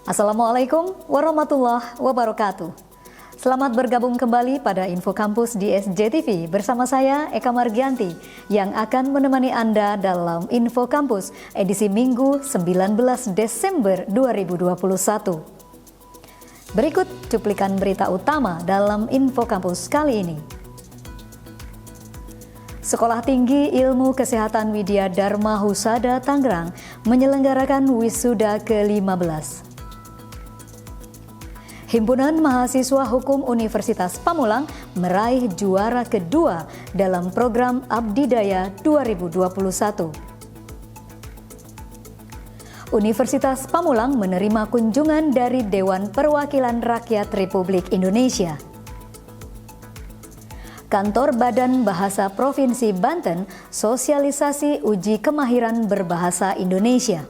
Assalamualaikum warahmatullahi wabarakatuh. Selamat bergabung kembali pada Info Kampus di SJTV bersama saya Eka Margianti yang akan menemani Anda dalam Info Kampus edisi Minggu 19 Desember 2021. Berikut cuplikan berita utama dalam Info Kampus kali ini. Sekolah Tinggi Ilmu Kesehatan Widya Dharma Husada Tangerang menyelenggarakan wisuda ke-15. Himpunan Mahasiswa Hukum Universitas Pamulang meraih juara kedua dalam program Abdidaya 2021. Universitas Pamulang menerima kunjungan dari Dewan Perwakilan Rakyat Republik Indonesia. Kantor Badan Bahasa Provinsi Banten sosialisasi uji kemahiran berbahasa Indonesia.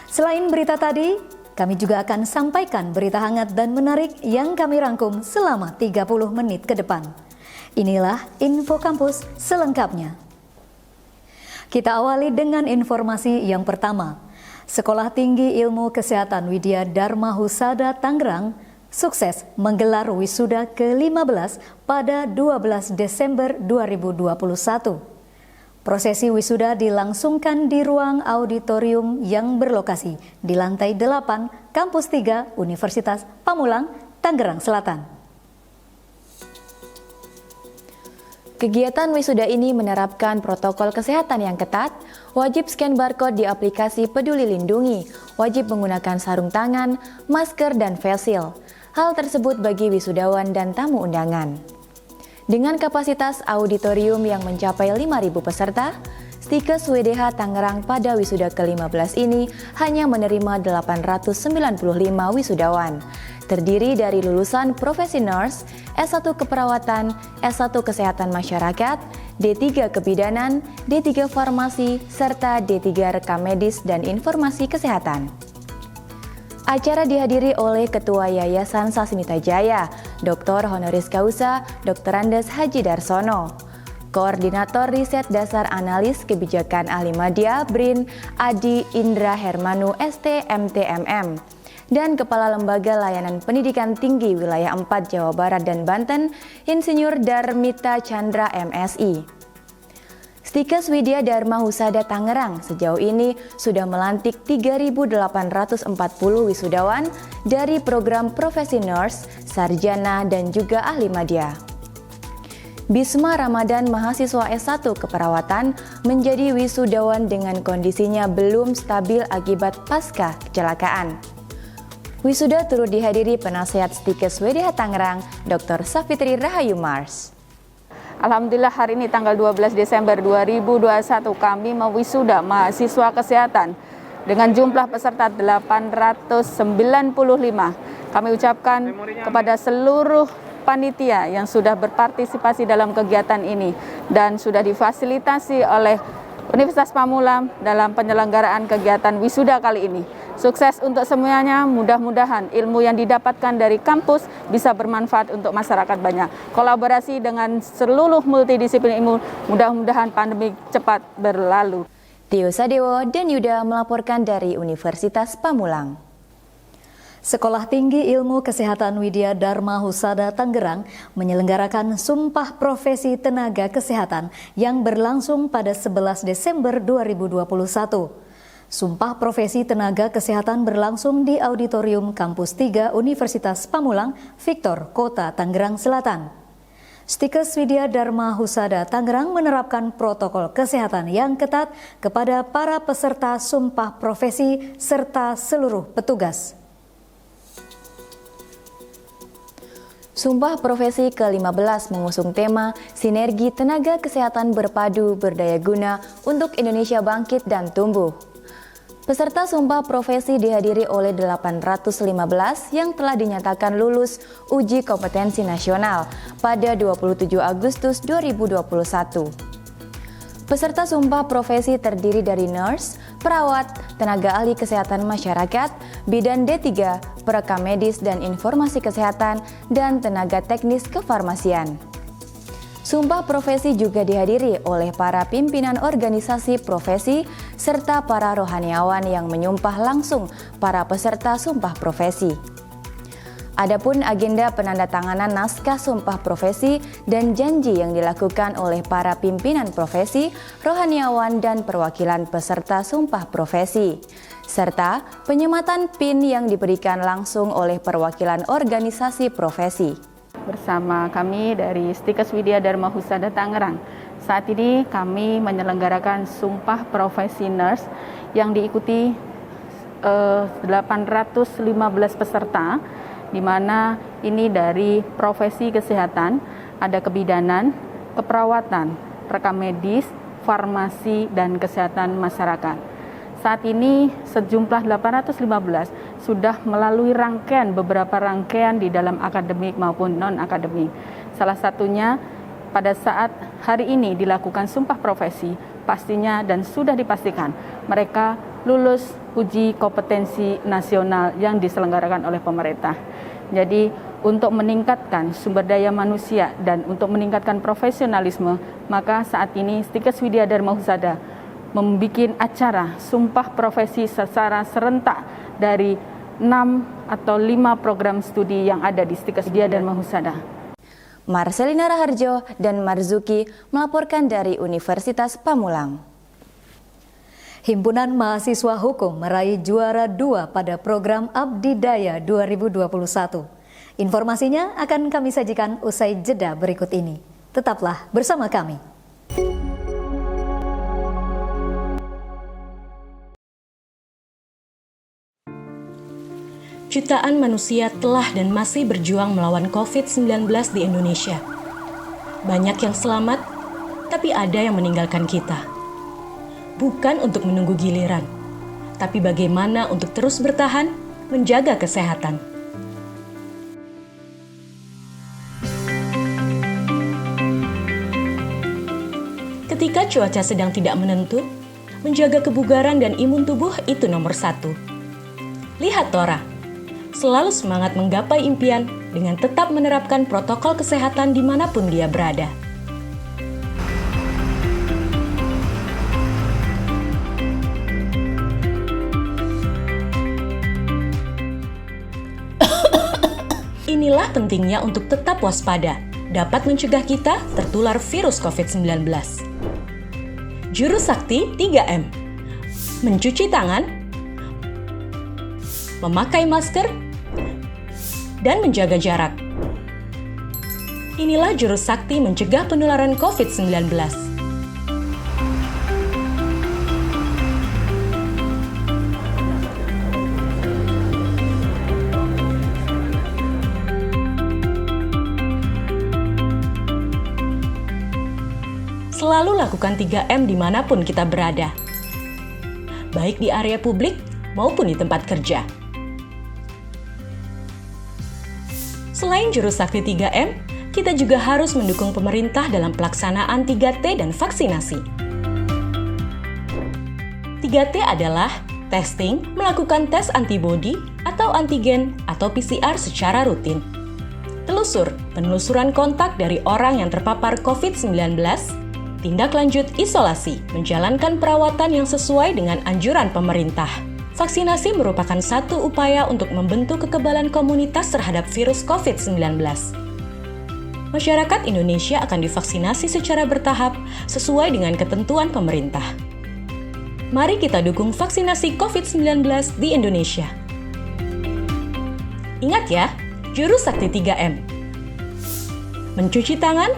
Selain berita tadi, kami juga akan sampaikan berita hangat dan menarik yang kami rangkum selama 30 menit ke depan. Inilah Info Kampus selengkapnya. Kita awali dengan informasi yang pertama. Sekolah Tinggi Ilmu Kesehatan Widya Dharma Husada Tangerang sukses menggelar wisuda ke-15 pada 12 Desember 2021. Prosesi wisuda dilangsungkan di ruang auditorium yang berlokasi di lantai 8 Kampus 3 Universitas Pamulang, Tangerang Selatan. Kegiatan wisuda ini menerapkan protokol kesehatan yang ketat, wajib scan barcode di aplikasi Peduli Lindungi, wajib menggunakan sarung tangan, masker, dan face shield. Hal tersebut bagi wisudawan dan tamu undangan. Dengan kapasitas auditorium yang mencapai 5.000 peserta, Stikes WDH Tangerang pada wisuda ke-15 ini hanya menerima 895 wisudawan, terdiri dari lulusan profesi nurse, S1 Keperawatan, S1 Kesehatan Masyarakat, D3 Kebidanan, D3 Farmasi, serta D3 Rekam Medis dan Informasi Kesehatan. Acara dihadiri oleh Ketua Yayasan Sasmita Jaya, Dr. Honoris Causa Dr. Andes Haji Darsono, Koordinator Riset Dasar Analis Kebijakan Ahli Madya BRIN Adi Indra Hermanu ST MTMM, dan Kepala Lembaga Layanan Pendidikan Tinggi Wilayah 4 Jawa Barat dan Banten, Insinyur Darmita Chandra MSI. Stikes Widya Dharma Husada Tangerang sejauh ini sudah melantik 3.840 wisudawan dari program profesi nurse, sarjana, dan juga ahli madya. Bisma Ramadan mahasiswa S1 Keperawatan menjadi wisudawan dengan kondisinya belum stabil akibat pasca kecelakaan. Wisuda turut dihadiri penasehat Stikes WDH Tangerang, Dr. Safitri Rahayu Mars. Alhamdulillah hari ini tanggal 12 Desember 2021 kami mewisuda mahasiswa kesehatan dengan jumlah peserta 895. Kami ucapkan kepada seluruh panitia yang sudah berpartisipasi dalam kegiatan ini dan sudah difasilitasi oleh Universitas Pamulang dalam penyelenggaraan kegiatan wisuda kali ini. Sukses untuk semuanya, mudah-mudahan ilmu yang didapatkan dari kampus bisa bermanfaat untuk masyarakat banyak. Kolaborasi dengan seluruh multidisiplin ilmu, mudah-mudahan pandemi cepat berlalu. Tio Sadewo dan Yuda melaporkan dari Universitas Pamulang. Sekolah Tinggi Ilmu Kesehatan Widya Dharma Husada Tangerang menyelenggarakan Sumpah Profesi Tenaga Kesehatan yang berlangsung pada 11 Desember 2021. Sumpah Profesi Tenaga Kesehatan berlangsung di Auditorium Kampus 3 Universitas Pamulang, Victor, Kota Tangerang Selatan. Stikes Widya Dharma Husada Tangerang menerapkan protokol kesehatan yang ketat kepada para peserta Sumpah Profesi serta seluruh petugas. Sumpah Profesi ke-15 mengusung tema Sinergi Tenaga Kesehatan Berpadu Berdaya Guna untuk Indonesia Bangkit dan Tumbuh. Peserta Sumpah Profesi dihadiri oleh 815 yang telah dinyatakan lulus uji kompetensi nasional pada 27 Agustus 2021. Peserta Sumpah Profesi terdiri dari nurse, perawat, tenaga ahli kesehatan masyarakat, bidan D3, perekam medis dan informasi kesehatan, dan tenaga teknis kefarmasian. Sumpah profesi juga dihadiri oleh para pimpinan organisasi profesi serta para rohaniawan yang menyumpah langsung para peserta sumpah profesi. Adapun agenda penandatanganan naskah sumpah profesi dan janji yang dilakukan oleh para pimpinan profesi, rohaniawan dan perwakilan peserta sumpah profesi, serta penyematan PIN yang diberikan langsung oleh perwakilan organisasi profesi. Bersama kami dari Stikes Widya Dharma Husada Tangerang. Saat ini kami menyelenggarakan sumpah profesi nurse yang diikuti 815 peserta, di mana ini dari profesi kesehatan, ada kebidanan, keperawatan, rekam medis, farmasi, dan kesehatan masyarakat. Saat ini sejumlah 815 sudah melalui beberapa rangkaian di dalam akademik maupun non-akademik. Salah satunya pada saat hari ini dilakukan sumpah profesi, pastinya dan sudah dipastikan mereka lulus uji kompetensi nasional yang diselenggarakan oleh pemerintah. Jadi untuk meningkatkan sumber daya manusia dan untuk meningkatkan profesionalisme, maka saat ini Stikes Widya Dharma Husada membuat acara sumpah profesi secara serentak dari 6 atau 5 program studi yang ada di Stikes Widya Dharma Husada. Marcelina Raharjo dan Marzuki melaporkan dari Universitas Pamulang. Himpunan Mahasiswa Hukum meraih juara 2 pada program Abdi Daya 2021. Informasinya akan kami sajikan usai jeda berikut ini. Tetaplah bersama kami. Jutaan manusia telah dan masih berjuang melawan COVID-19 di Indonesia. Banyak yang selamat, tapi ada yang meninggalkan kita. Bukan untuk menunggu giliran, tapi bagaimana untuk terus bertahan, menjaga kesehatan. Ketika cuaca sedang tidak menentu, menjaga kebugaran dan imun tubuh itu nomor 1. Lihat Tora, selalu semangat menggapai impian dengan tetap menerapkan protokol kesehatan dimanapun dia berada. Inilah pentingnya untuk tetap waspada, dapat mencegah kita tertular virus COVID-19. Jurus sakti 3M. Mencuci tangan, memakai masker, dan menjaga jarak. Inilah jurus sakti mencegah penularan COVID-19. Selalu lakukan 3M dimanapun kita berada, baik di area publik maupun di tempat kerja. Selain jurus sakti 3M, kita juga harus mendukung pemerintah dalam pelaksanaan 3T dan vaksinasi. 3T adalah testing, melakukan tes antibodi atau antigen atau PCR secara rutin. Telusur, penelusuran kontak dari orang yang terpapar COVID-19. Tindak lanjut isolasi, menjalankan perawatan yang sesuai dengan anjuran pemerintah. Vaksinasi merupakan satu upaya untuk membentuk kekebalan komunitas terhadap virus COVID-19. Masyarakat Indonesia akan divaksinasi secara bertahap sesuai dengan ketentuan pemerintah. Mari kita dukung vaksinasi COVID-19 di Indonesia. Ingat ya, jurus sakti 3M. Mencuci tangan,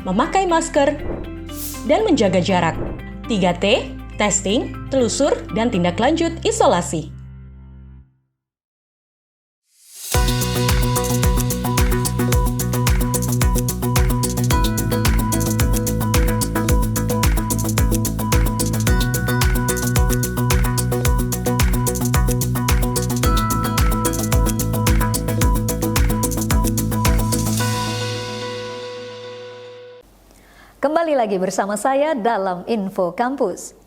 memakai masker, dan menjaga jarak. 3T, testing, telusur, dan tindak lanjut isolasi. Kembali lagi bersama saya dalam Info Kampus.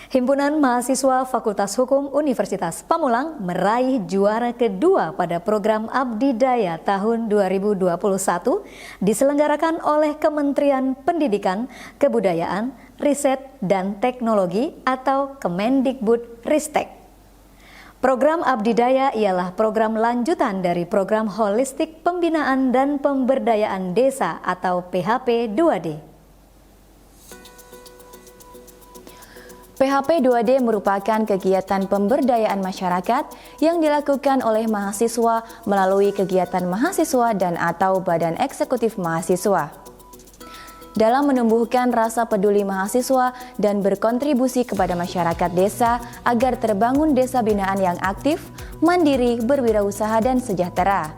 Himpunan Mahasiswa Fakultas Hukum Universitas Pamulang meraih juara kedua pada program Abdi Daya tahun 2021 diselenggarakan oleh Kementerian Pendidikan, Kebudayaan, Riset, dan Teknologi atau Kemendikbudristek. Program Abdi Daya ialah program lanjutan dari program Holistik Pembinaan dan Pemberdayaan Desa atau PHP 2D. PHP 2D merupakan kegiatan pemberdayaan masyarakat yang dilakukan oleh mahasiswa melalui kegiatan mahasiswa dan atau badan eksekutif mahasiswa. Dalam menumbuhkan rasa peduli mahasiswa dan berkontribusi kepada masyarakat desa agar terbangun desa binaan yang aktif, mandiri, berwirausaha dan sejahtera.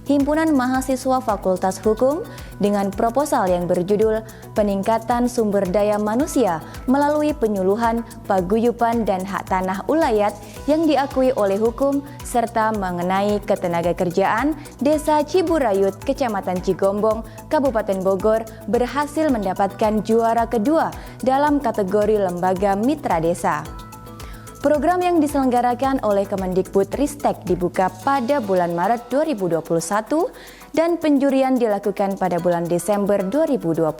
Himpunan Mahasiswa Fakultas Hukum dengan proposal yang berjudul Peningkatan Sumber Daya Manusia melalui Penyuluhan, Paguyuban, dan Hak Tanah Ulayat yang diakui oleh hukum serta mengenai ketenagakerjaan Desa Ciburayut, Kecamatan Cigombong, Kabupaten Bogor berhasil mendapatkan juara kedua dalam kategori Lembaga Mitra Desa. Program yang diselenggarakan oleh Kemendikbudristek dibuka pada bulan Maret 2021 dan penjurian dilakukan pada bulan Desember 2021.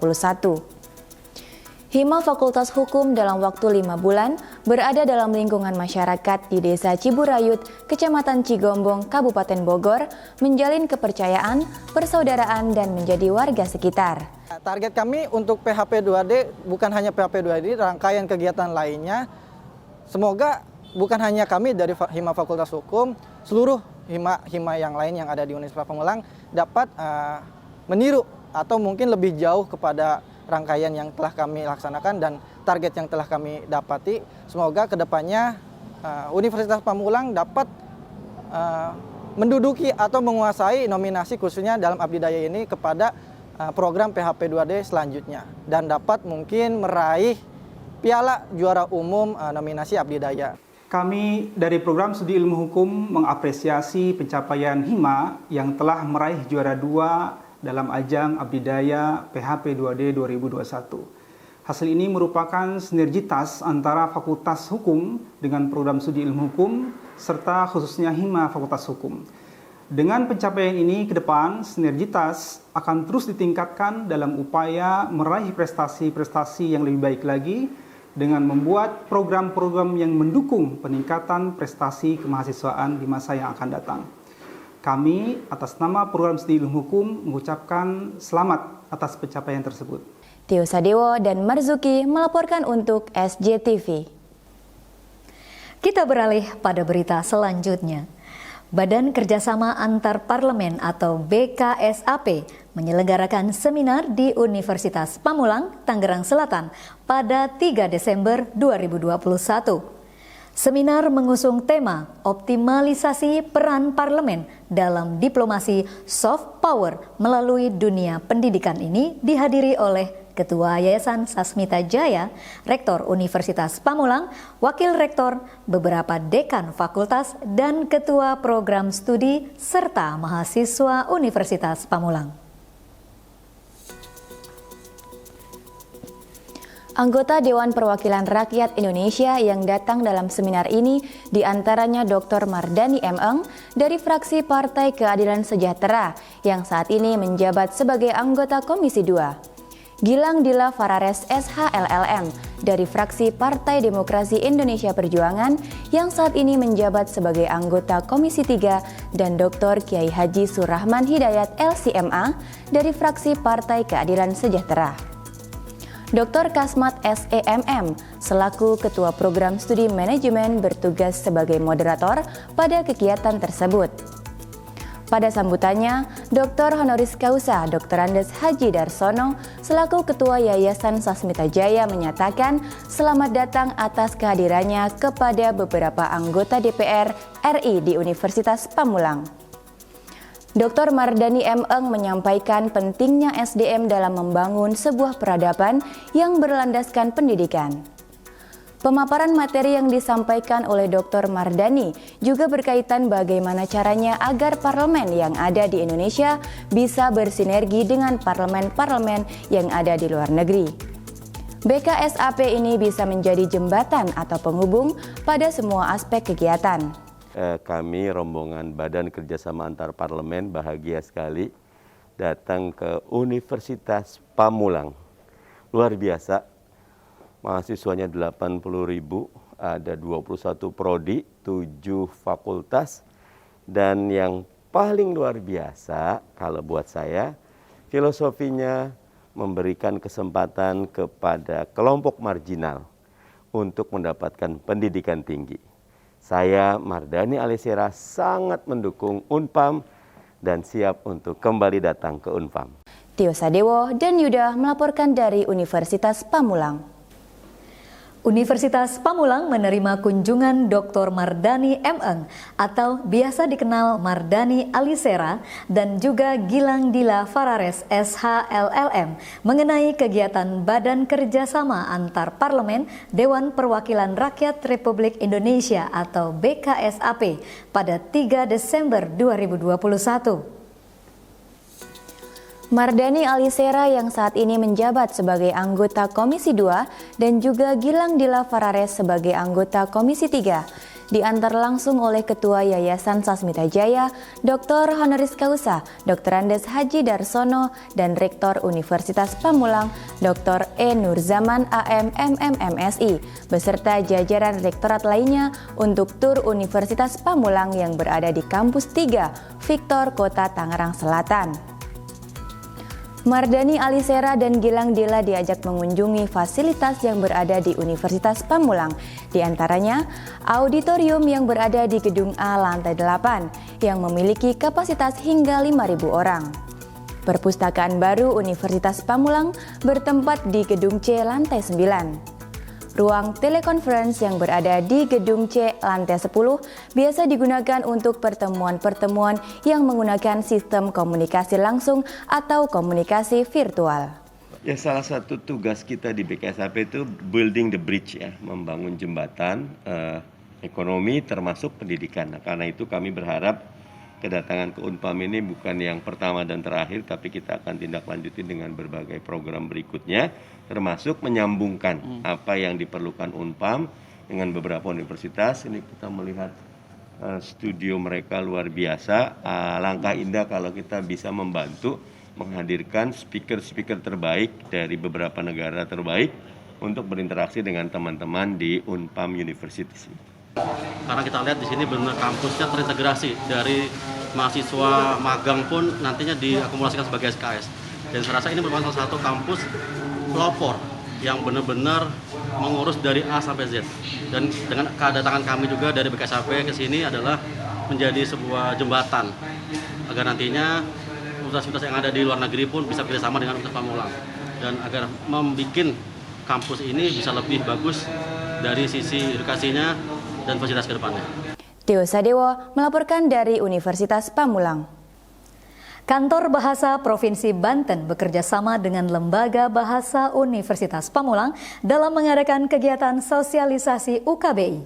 Hima Fakultas Hukum dalam waktu 5 bulan berada dalam lingkungan masyarakat di Desa Ciburayut, Kecamatan Cigombong, Kabupaten Bogor, menjalin kepercayaan, persaudaraan, dan menjadi warga sekitar. Target kami untuk PHP 2D bukan hanya PHP 2D, rangkaian kegiatan lainnya. Semoga bukan hanya kami dari Hima Fakultas Hukum, seluruh hima yang lain yang ada di Universitas Pamulang dapat meniru atau mungkin lebih jauh kepada rangkaian yang telah kami laksanakan dan target yang telah kami dapati. Semoga kedepannya Universitas Pamulang dapat menduduki atau menguasai nominasi khususnya dalam Abdi Daya ini kepada program PHP 2D selanjutnya dan dapat mungkin meraih piala juara umum nominasi Abdi Daya. Kami dari program studi ilmu hukum mengapresiasi pencapaian Hima yang telah meraih juara 2 dalam ajang Abdi Daya PHP 2D 2021. Hasil ini merupakan sinergitas antara Fakultas Hukum dengan program studi ilmu hukum serta khususnya Hima Fakultas Hukum. Dengan pencapaian ini ke depan, sinergitas akan terus ditingkatkan dalam upaya meraih prestasi-prestasi yang lebih baik lagi dengan membuat program-program yang mendukung peningkatan prestasi kemahasiswaan di masa yang akan datang. Kami atas nama program studi ilmu hukum mengucapkan selamat atas pencapaian tersebut. Tio Sadewo dan Marzuki melaporkan untuk SJTV. Kita beralih pada berita selanjutnya. Badan Kerjasama Antar Parlemen atau BKSAP menyelenggarakan seminar di Universitas Pamulang, Tangerang Selatan pada 3 Desember 2021. Seminar mengusung tema optimalisasi peran parlemen dalam diplomasi soft power melalui dunia pendidikan ini dihadiri oleh Ketua Yayasan Sasmita Jaya, Rektor Universitas Pamulang, Wakil Rektor, beberapa dekan fakultas, dan Ketua Program Studi serta mahasiswa Universitas Pamulang. Anggota Dewan Perwakilan Rakyat Indonesia yang datang dalam seminar ini diantaranya Dr. Mardani M. Eng dari fraksi Partai Keadilan Sejahtera yang saat ini menjabat sebagai anggota Komisi 2. Gilang Dila Farares SHLLM dari fraksi Partai Demokrasi Indonesia Perjuangan yang saat ini menjabat sebagai anggota Komisi 3 dan Dr. Kiai Haji Surahman Hidayat LCMA dari fraksi Partai Keadilan Sejahtera. Dr. Kasmat SEMM selaku Ketua Program Studi Manajemen bertugas sebagai moderator pada kegiatan tersebut. Pada sambutannya, Dr. Honoris Causa Dr. Andes Haji Darsono selaku Ketua Yayasan Sasmita Jaya menyatakan selamat datang atas kehadirannya kepada beberapa anggota DPR RI di Universitas Pamulang. Dr. Mardani M. Eng menyampaikan pentingnya SDM dalam membangun sebuah peradaban yang berlandaskan pendidikan. Pemaparan materi yang disampaikan oleh Dr. Mardani juga berkaitan bagaimana caranya agar parlemen yang ada di Indonesia bisa bersinergi dengan parlemen-parlemen yang ada di luar negeri. BKSAP ini bisa menjadi jembatan atau penghubung pada semua aspek kegiatan. Kami rombongan Badan Kerjasama Antar Parlemen bahagia sekali datang ke Universitas Pamulang. Luar biasa, mahasiswanya 80.000, ada 21 prodi, 7 fakultas, dan yang paling luar biasa kalau buat saya, filosofinya memberikan kesempatan kepada kelompok marginal untuk mendapatkan pendidikan tinggi. Saya, Mardani Alisera, sangat mendukung Unpam dan siap untuk kembali datang ke Unpam. Tio Sadewo dan Yuda melaporkan dari Universitas Pamulang. Universitas Pamulang menerima kunjungan Dr. Mardani M. Eng atau biasa dikenal Mardani Alisera dan juga Gilang Dila Farares SHLLM mengenai kegiatan Badan Kerjasama Antar Parlemen Dewan Perwakilan Rakyat Republik Indonesia atau BKSAP pada 3 Desember 2021. Mardani Alisera yang saat ini menjabat sebagai anggota Komisi 2 dan juga Gilang Dila Farares sebagai anggota Komisi 3 diantar langsung oleh Ketua Yayasan Sasmita Jaya, Dr. Honoris Causa, Dr. Andes Haji Darsono, dan Rektor Universitas Pamulang, Dr. E. Nurzaman AM MMMSI, beserta jajaran rektorat lainnya untuk tur Universitas Pamulang yang berada di Kampus 3, Victor, Kota Tangerang Selatan. Mardani Alisera dan Gilang Dila diajak mengunjungi fasilitas yang berada di Universitas Pamulang, di antaranya auditorium yang berada di Gedung A lantai 8 yang memiliki kapasitas hingga 5.000 orang. Perpustakaan baru Universitas Pamulang bertempat di Gedung C lantai 9. Ruang telekonferensi yang berada di Gedung C lantai 10 biasa digunakan untuk pertemuan-pertemuan yang menggunakan sistem komunikasi langsung atau komunikasi virtual. Ya, salah satu tugas kita di BKSAP itu building the bridge, ya, membangun jembatan ekonomi termasuk pendidikan. Nah, karena itu kami berharap kedatangan ke Unpam ini bukan yang pertama dan terakhir, tapi kita akan tindak lanjuti dengan berbagai program berikutnya, termasuk menyambungkan apa yang diperlukan Unpam dengan beberapa universitas. Ini kita melihat studio mereka luar biasa. Langkah indah kalau kita bisa membantu menghadirkan speaker-speaker terbaik dari beberapa negara terbaik untuk berinteraksi dengan teman-teman di Unpam University. Karena kita lihat di sini benar kampusnya terintegrasi, dari mahasiswa magang pun nantinya diakumulasikan sebagai SKS. Dan saya rasa ini merupakan salah satu kampus pelopor yang benar-benar mengurus dari A sampai Z. Dan dengan kedatangan kami juga dari BKSAP ke sini adalah menjadi sebuah jembatan agar nantinya universitas yang ada di luar negeri pun bisa bekerjasama dengan Universitas Pamulang, dan agar membuat kampus ini bisa lebih bagus dari sisi edukasinya dan fasilitas ke depannya. Tio Sadewo melaporkan dari Universitas Pamulang. Kantor Bahasa Provinsi Banten bekerja sama dengan Lembaga Bahasa Universitas Pamulang dalam mengadakan kegiatan sosialisasi UKBI.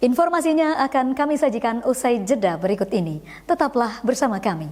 Informasinya akan kami sajikan usai jeda berikut ini. Tetaplah bersama kami.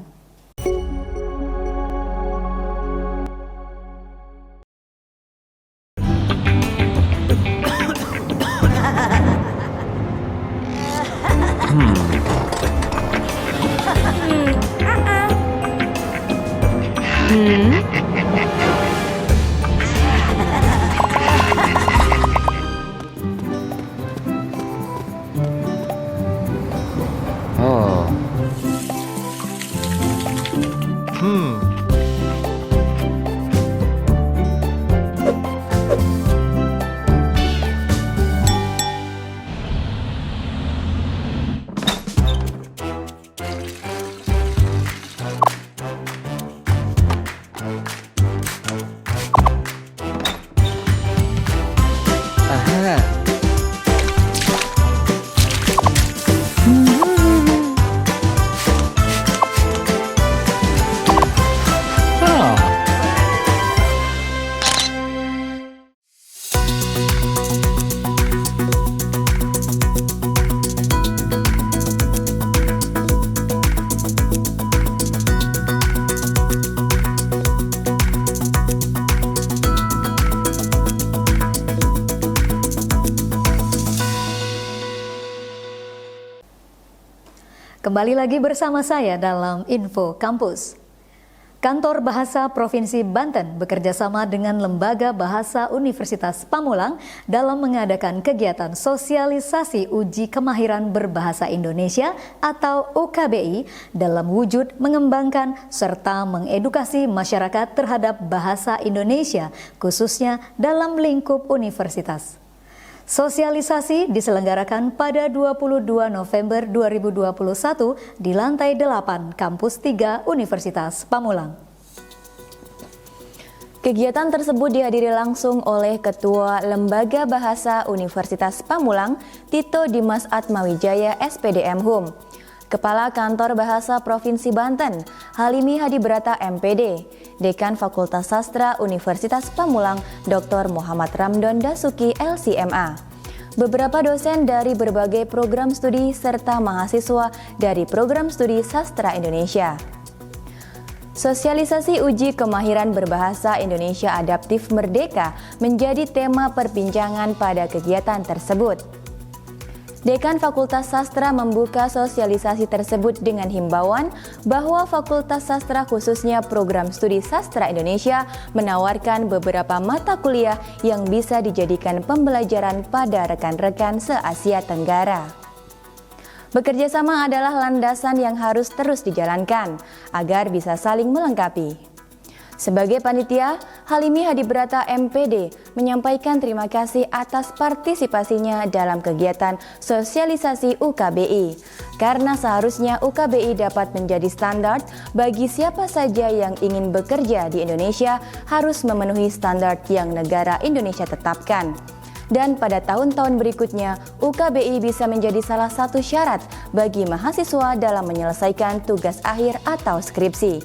kembali lagi bersama saya dalam Info Kampus. Kantor Bahasa Provinsi Banten bekerja sama dengan Lembaga Bahasa Universitas Pamulang dalam mengadakan kegiatan sosialisasi uji kemahiran berbahasa Indonesia atau UKBI dalam wujud mengembangkan serta mengedukasi masyarakat terhadap bahasa Indonesia, khususnya dalam lingkup universitas. Sosialisasi diselenggarakan pada 22 November 2021 di lantai 8 Kampus 3 Universitas Pamulang. Kegiatan tersebut dihadiri langsung oleh Ketua Lembaga Bahasa Universitas Pamulang, Tito Dimas Atmawijaya, SPDM Hum, Kepala Kantor Bahasa Provinsi Banten, Halimi Hadibrata MPD, Dekan Fakultas Sastra Universitas Pamulang, Dr. Muhammad Ramdon Dasuki, LCMA. Beberapa dosen dari berbagai program studi serta mahasiswa dari program studi Sastra Indonesia. Sosialisasi uji kemahiran berbahasa Indonesia Adaptif Merdeka menjadi tema perbincangan pada kegiatan tersebut. Dekan Fakultas Sastra membuka sosialisasi tersebut dengan himbauan bahwa Fakultas Sastra khususnya program studi Sastra Indonesia menawarkan beberapa mata kuliah yang bisa dijadikan pembelajaran pada rekan-rekan se-Asia Tenggara. Bekerja sama adalah landasan yang harus terus dijalankan agar bisa saling melengkapi. Sebagai panitia, Halimi Hadibrata MPD menyampaikan terima kasih atas partisipasinya dalam kegiatan sosialisasi UKBI, karena seharusnya UKBI dapat menjadi standar bagi siapa saja yang ingin bekerja di Indonesia harus memenuhi standar yang negara Indonesia tetapkan. Dan pada tahun-tahun berikutnya, UKBI bisa menjadi salah satu syarat bagi mahasiswa dalam menyelesaikan tugas akhir atau skripsi.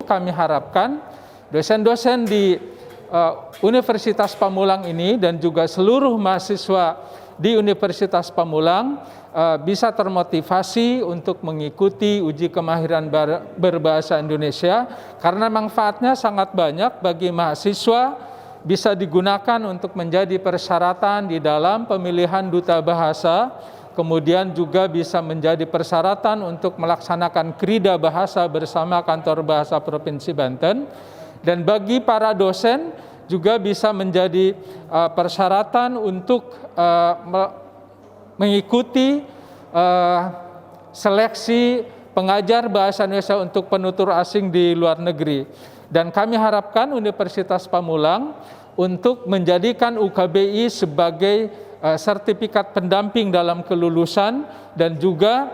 Kami harapkan dosen-dosen di Universitas Pamulang ini dan juga seluruh mahasiswa di Universitas Pamulang bisa termotivasi untuk mengikuti uji kemahiran berbahasa Indonesia karena manfaatnya sangat banyak bagi mahasiswa, bisa digunakan untuk menjadi persyaratan di dalam pemilihan duta bahasa, kemudian juga bisa menjadi persyaratan untuk melaksanakan krida bahasa bersama Kantor Bahasa Provinsi Banten. Dan bagi para dosen juga bisa menjadi persyaratan untuk mengikuti seleksi pengajar bahasa Indonesia untuk penutur asing di luar negeri. Dan kami harapkan Universitas Pamulang untuk menjadikan UKBI sebagai sertifikat pendamping dalam kelulusan dan juga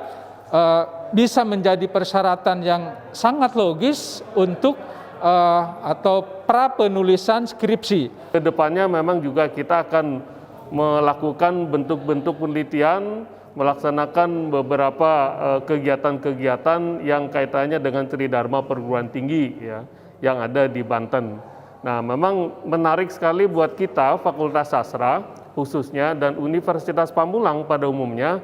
bisa menjadi persyaratan yang sangat logis untuk atau pra penulisan skripsi. Kedepannya memang juga kita akan melakukan bentuk-bentuk penelitian, melaksanakan beberapa kegiatan-kegiatan yang kaitannya dengan Tridharma perguruan tinggi ya, yang ada di Banten. Nah, memang menarik sekali buat kita Fakultas Sastra khususnya dan Universitas Pamulang pada umumnya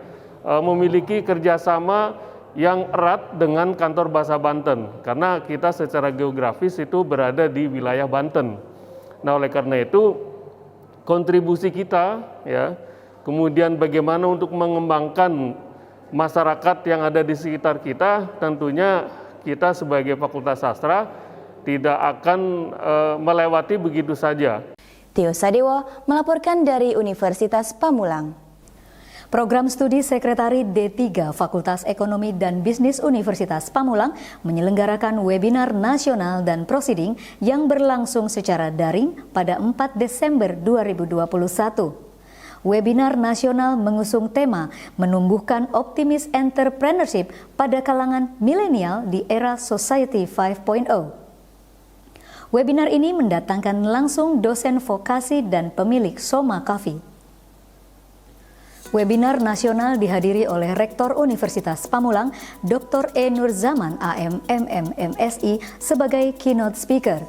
memiliki kerjasama yang erat dengan Kantor Bahasa Banten karena kita secara geografis itu berada di wilayah Banten. Nah, oleh karena itu kontribusi kita ya, kemudian bagaimana untuk mengembangkan masyarakat yang ada di sekitar kita, tentunya kita sebagai Fakultas Sastra tidak akan melewati begitu saja. Tio Sadewo melaporkan dari Universitas Pamulang. Program Studi Sekretari D3 Fakultas Ekonomi dan Bisnis Universitas Pamulang menyelenggarakan webinar nasional dan prosiding yang berlangsung secara daring pada 4 Desember 2021. Webinar nasional mengusung tema menumbuhkan optimis entrepreneurship pada kalangan milenial di era Society 5.0. Webinar ini mendatangkan langsung dosen vokasi dan pemilik Soma Coffee. Webinar nasional dihadiri oleh Rektor Universitas Pamulang, Dr. E. Nurzaman AM MM MSI sebagai keynote speaker.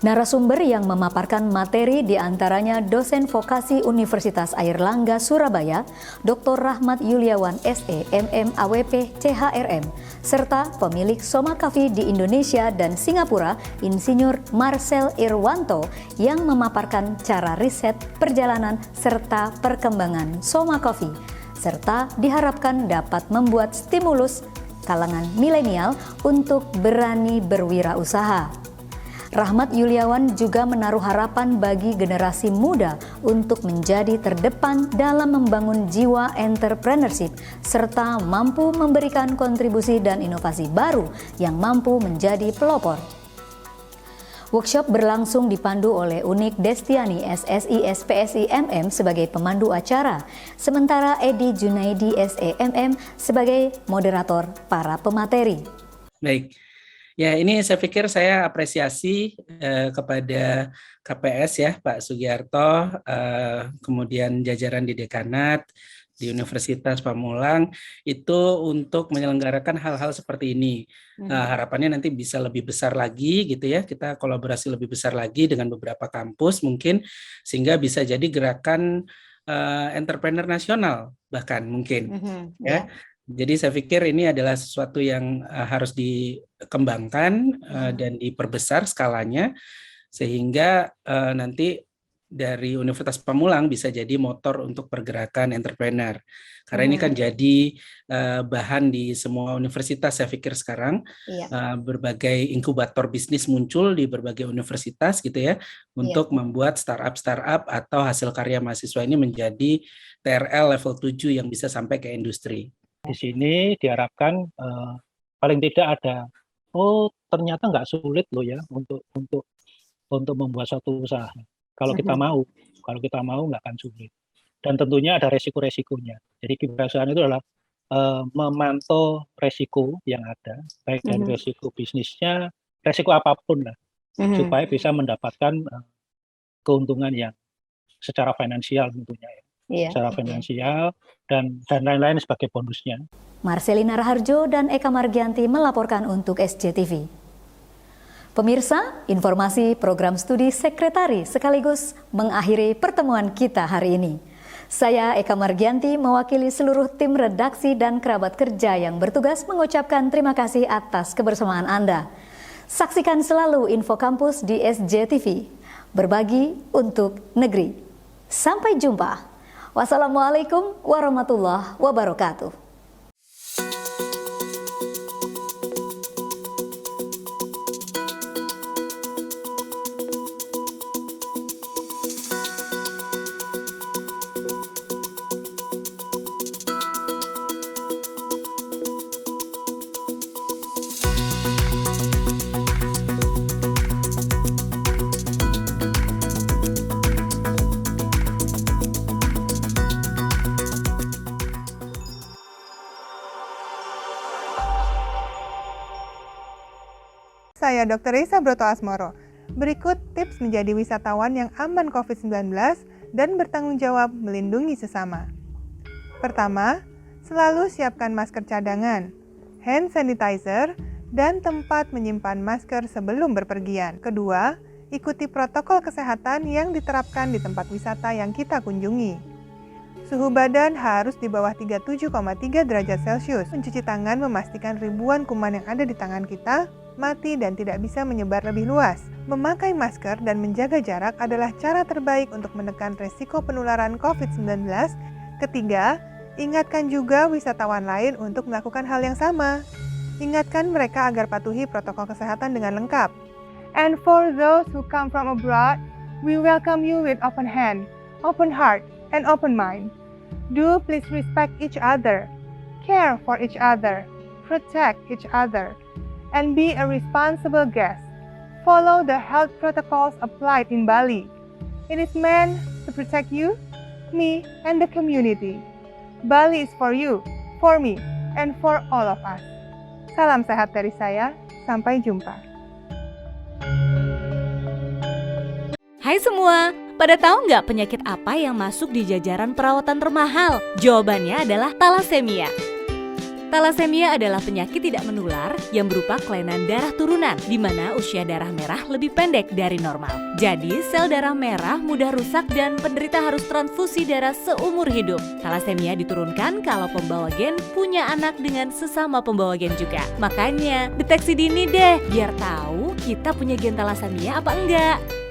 Narasumber yang memaparkan materi diantaranya dosen vokasi Universitas Airlangga Surabaya, Dr. Rahmat Yuliawan SE MM AWP CHRM, serta pemilik Soma Coffee di Indonesia dan Singapura, Insinyur Marcel Irwanto, yang memaparkan cara riset, perjalanan, serta perkembangan Soma Coffee. serta diharapkan dapat membuat stimulus kalangan milenial untuk berani berwirausaha. Rahmat Yuliawan juga menaruh harapan bagi generasi muda untuk menjadi terdepan dalam membangun jiwa entrepreneurship serta mampu memberikan kontribusi dan inovasi baru yang mampu menjadi pelopor. Workshop berlangsung dipandu oleh Unik Destiani SSI SPSI MM sebagai pemandu acara, sementara Edi Junaidi SEMM sebagai moderator para pemateri. Baik. Ya, ini saya pikir saya apresiasi kepada KPS ya, Pak Sugiarto, kemudian jajaran di Dekanat, di Universitas Pamulang, itu untuk menyelenggarakan hal-hal seperti ini. Harapannya nanti bisa lebih besar lagi gitu ya, kita kolaborasi lebih besar lagi dengan beberapa kampus mungkin, sehingga bisa jadi gerakan entrepreneur nasional bahkan mungkin. Ya. Jadi saya pikir ini adalah sesuatu yang harus dikembangkan dan diperbesar skalanya sehingga nanti dari Universitas Pamulang bisa jadi motor untuk pergerakan entrepreneur. Karena ini kan jadi bahan di semua universitas saya pikir sekarang. Berbagai inkubator bisnis muncul di berbagai universitas gitu ya untuk membuat startup atau hasil karya mahasiswa ini menjadi TRL level 7 yang bisa sampai ke industri. Di sini diharapkan paling tidak ada, ternyata nggak sulit loh ya untuk membuat suatu usaha. Kalau kita mau nggak akan sulit. Dan tentunya ada resiko-resikonya. Jadi kebiasaan itu adalah memantau resiko yang ada, baik dari resiko bisnisnya, resiko apapun lah, supaya bisa mendapatkan keuntungan yang secara finansial tentunya ya. Secara finansial dan lain-lain sebagai bonusnya. Marcelina Raharjo dan Eka Margianti melaporkan untuk SCTV. Pemirsa, informasi program studi sekretari sekaligus mengakhiri pertemuan kita hari ini. Saya Eka Margianti mewakili seluruh tim redaksi dan kerabat kerja yang bertugas mengucapkan terima kasih atas kebersamaan Anda. Saksikan selalu Info Kampus di SCTV. Berbagi untuk negeri. Sampai jumpa. Wassalamualaikum warahmatullahi wabarakatuh. Saya Dr. Risa Broto Asmoro. Berikut tips menjadi wisatawan yang aman COVID-19 dan bertanggung jawab melindungi sesama. Pertama, selalu siapkan masker cadangan, hand sanitizer, dan tempat menyimpan masker sebelum berpergian. Kedua, ikuti protokol kesehatan yang diterapkan di tempat wisata yang kita kunjungi. Suhu badan harus di bawah 37,3 derajat Celcius. Mencuci tangan memastikan ribuan kuman yang ada di tangan kita mati dan tidak bisa menyebar lebih luas. Memakai masker dan menjaga jarak adalah cara terbaik untuk menekan resiko penularan COVID-19. Ketiga, ingatkan juga wisatawan lain untuk melakukan hal yang sama. Ingatkan mereka agar patuhi protokol kesehatan dengan lengkap. And for those who come from abroad, we welcome you with open hand, open heart, and open mind. Do please respect each other, care for each other, protect each other, and be a responsible guest. Follow the health protocols applied in Bali. It is meant to protect you, me, and the community. Bali is for you, for me, and for all of us. Salam sehat dari saya, sampai jumpa. Hai semua, pada tahu nggak penyakit apa yang masuk di jajaran perawatan termahal? Jawabannya adalah talasemia. Talasemia adalah penyakit tidak menular yang berupa kelainan darah turunan, di mana usia darah merah lebih pendek dari normal. Jadi, sel darah merah mudah rusak dan penderita harus transfusi darah seumur hidup. Talasemia diturunkan kalau pembawa gen punya anak dengan sesama pembawa gen juga. Makanya, deteksi dini deh, biar tahu kita punya gen talasemia apa enggak.